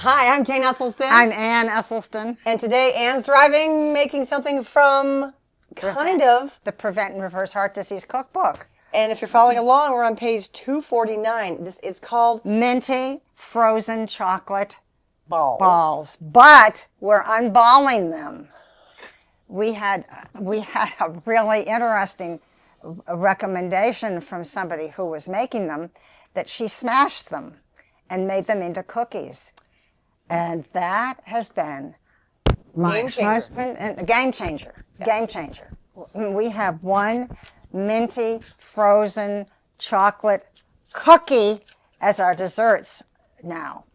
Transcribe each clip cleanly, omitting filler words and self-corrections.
Hi, I'm Jane Esselstyn. I'm Ann Esselstyn. And today Ann's driving, making something from the Prevent and Reverse Heart Disease Cookbook. And if you're following along, we're on page 249. This is called Minty Frozen Chocolate Balls. But we're unballing them. We had a really interesting recommendation from somebody who was making them, that she smashed them and made them into cookies. And that has been my husband and a game changer. Yeah. Game changer. We have one minty frozen chocolate cookie as our desserts now.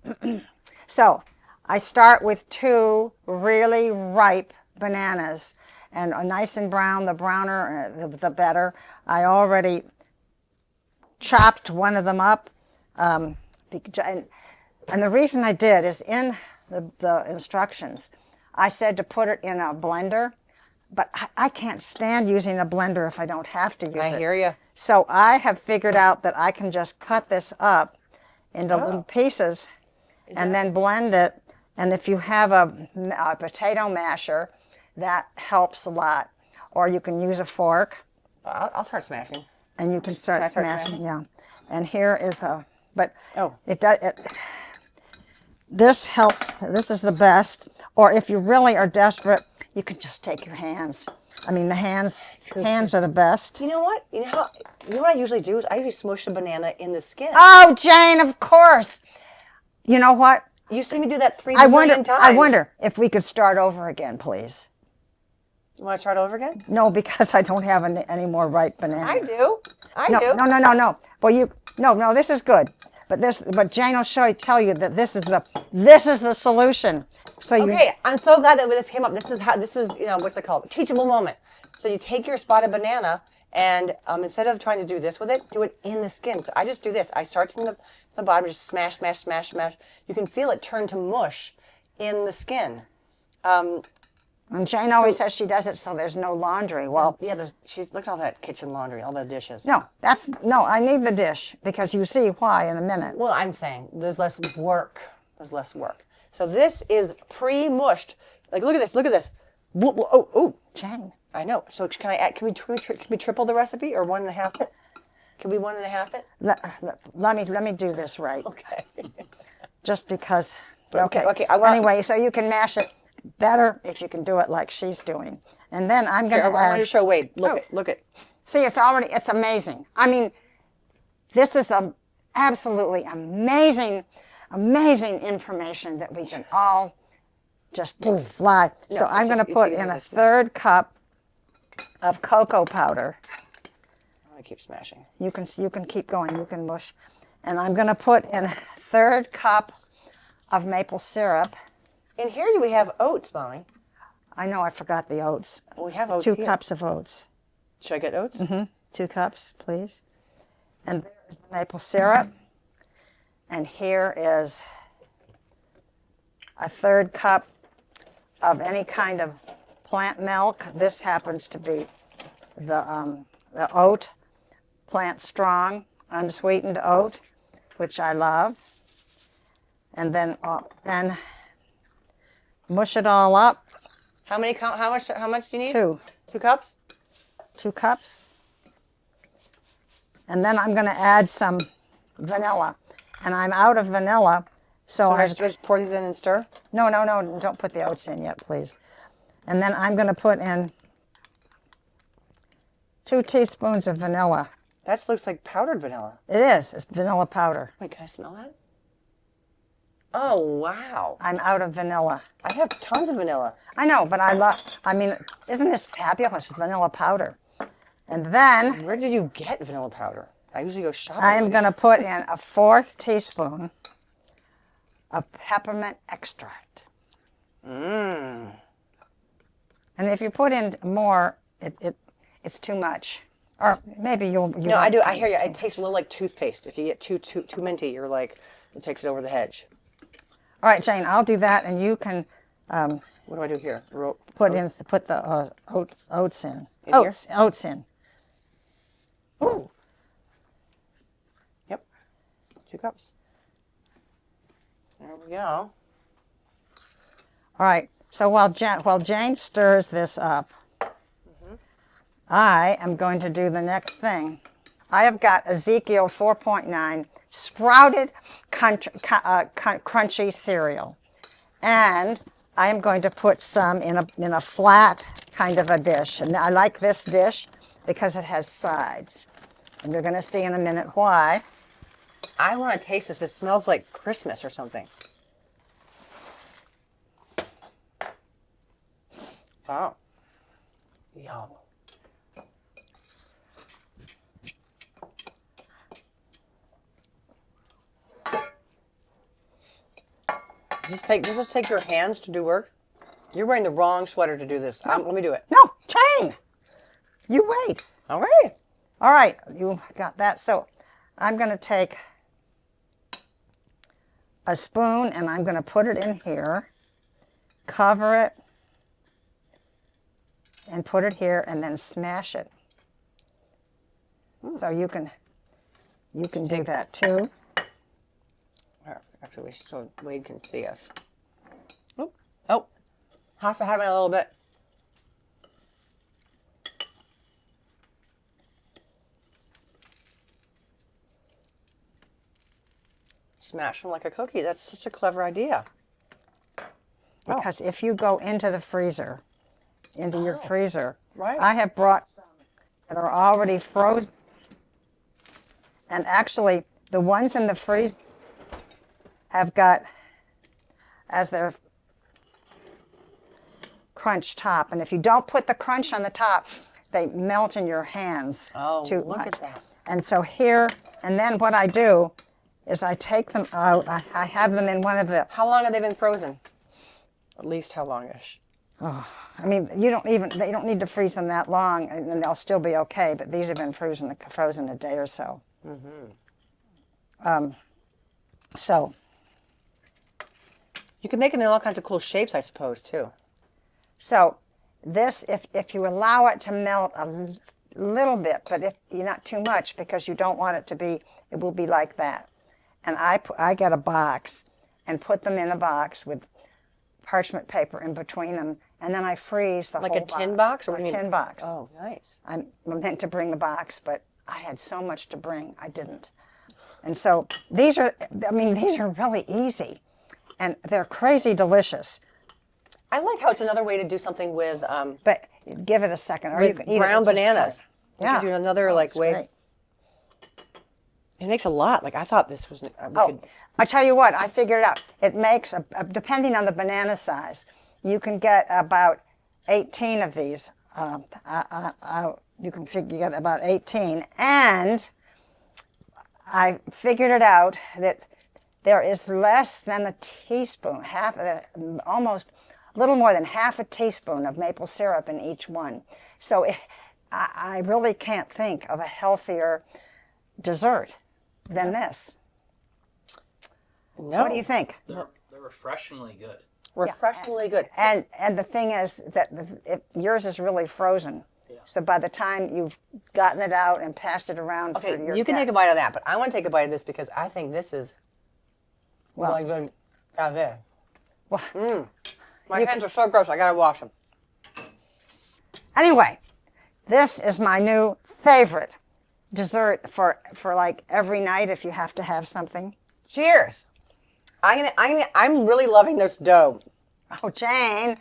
So I start with 2 really ripe bananas, and nice and brown. The browner, the better. I already chopped one of them up. And the reason I did is in the instructions, I said to put it in a blender, but I can't stand using a blender if I don't have to use it. I hear you. So I have figured out that I can just cut this up into little pieces and then blend it. And if you have a potato masher, that helps a lot. Or you can use a fork. I'll start smashing. And you can start smashing, yeah. And here is this helps. This is the best. Or if you really are desperate, you can just take your hands. I mean, the hands are the best. You know what? You know what I usually do is I usually smush a banana in the skin. Oh, Jane, of course. You know what? You see me do that 3 million times. I wonder if we could start over again, please. You want to start over again? No, because I don't have any more ripe bananas. I do. No. Well, no. This is good. But Jane will tell you that this is the solution. So I'm so glad that this came up. This is what's it called? Teachable moment. So you take your spotted banana and instead of trying to do this with it, do it in the skin. So I just do this. I start from the bottom, just smash. You can feel it turn to mush in the skin. And Jane always says she does it so there's no laundry. Well, yeah, look at all that kitchen laundry, all the dishes. No, I need the dish because you see why in a minute. Well, I'm saying there's less work. So this is pre-mushed. Like, look at this. Oh, Jane. I know. So can I add? Can we triple the recipe or 1.5 it? Can we 1.5 it? Let me do this right. Okay. Just because. Okay. Anyway, so you can mash it better if you can do it like she's doing. And then I'm going to add. I want to show Wade. Look at. See, it's amazing. I mean, this is absolutely amazing information that we can all just fly. No, so I'm going to put in a 1/3 cup of cocoa powder. I'm going to keep smashing. You can keep going. You can mush. And I'm going to put in a 1/3 cup of maple syrup. In here we have oats, Molly. I know, I forgot the oats. Well, we have oats 2 here. cups of oats. Should I get oats? Mm-hmm. 2 cups, please. And there's the maple syrup. And here is a 1/3 cup of any kind of plant milk. This happens to be the oat, Plant Strong, unsweetened oat, which I love. And then mush it all up. How much do you need? 2. 2 cups? 2 cups. And then I'm going to add some vanilla. And I'm out of vanilla, so I just pour these in and stir? No, don't put the oats in yet, please. And then I'm going to put in 2 teaspoons of vanilla. That looks like powdered vanilla. It is. It's vanilla powder. Wait, can I smell that? Oh, wow. I'm out of vanilla. I have tons of vanilla. I know, but isn't this fabulous, vanilla powder? And then... Where did you get vanilla powder? I usually go shopping. I am going to put in a 1/4 teaspoon of peppermint extract. Mmm. And if you put in more, it's too much. Or maybe you'll... No, I do. I hear you. It tastes a little like toothpaste. If you get too minty, you're like, it takes it over the hedge. All right, Jane, I'll do that, and you can... what do I do here? Put the oats in. Oats in. Ooh. Yep. 2 cups. There we go. All right. So while Jane stirs this up, I am going to do the next thing. I have got Ezekiel 4.9 sprouted crunchy cereal, and I am going to put some in a flat kind of a dish. And I like this dish because it has sides, and you're going to see in a minute why. I want to taste this. It smells like Christmas or something. Wow. Yum. Does this take your hands to do work? You're wearing the wrong sweater to do this. Let me do it. No, Jane, you wait. All right. All right, you got that. So I'm going to take a spoon and I'm going to put it in here, cover it, and put it here, and then smash it. So you can do that too. Actually, so Wade can see us. Oh, have to have it a little bit. Smash them like a cookie. That's such a clever idea. Because if you go into the freezer, your freezer, right. I have brought some that are already frozen. And actually, the ones in the freezer have got, as their crunch top. And if you don't put the crunch on the top, they melt in your hands too look much. at that. And so here, and then what I do is I take them out. I have them in one of the. How long have they been frozen? At least how long-ish? Oh, I mean, they don't need to freeze them that long, and they'll still be okay. But these have been frozen a day or so. So you can make them in all kinds of cool shapes, I suppose, too. So this, if you allow it to melt a little bit, but if you're not too much, because you don't want it to be, it will be like that. And I get a box and put them in a box with parchment paper in between them, and then I freeze the whole box. Like a tin box? Or what do you mean? A tin box. Oh, nice. I meant to bring the box, but I had so much to bring, I didn't. And so these are really easy, and they're crazy delicious. I like how it's another way to do something with But give it a second, or you can eat brown it. bananas. You Yeah. can do another way. Great. It makes a lot. Like I thought this was. I tell you what, I figured it out. It makes, depending on the banana size, you can get about 18 of these. You get about 18. And I figured it out that there is less than a teaspoon, almost a little more than half a teaspoon of maple syrup in each one. So I really can't think of a healthier dessert than this. No. What do you think? They're refreshingly good. Refreshingly good. And the thing is that yours is really frozen. Yeah. So by the time you've gotten it out and passed it around for your You can take a guests- bite of that, but I want to take a bite of this because I think this is really good out there. Well, My hands are so gross. I gotta wash them. anyway, this is my new favorite dessert for like every night if you have to have something. Cheers. I'm really loving this dough. Oh, Jane.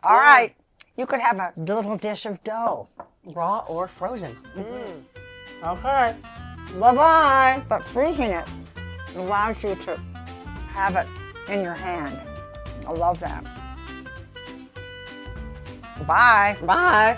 All right. You could have a little dish of dough. Raw or frozen. Okay. Bye-bye. But freezing it allows you to have it in your hand. I love that. Bye. Bye.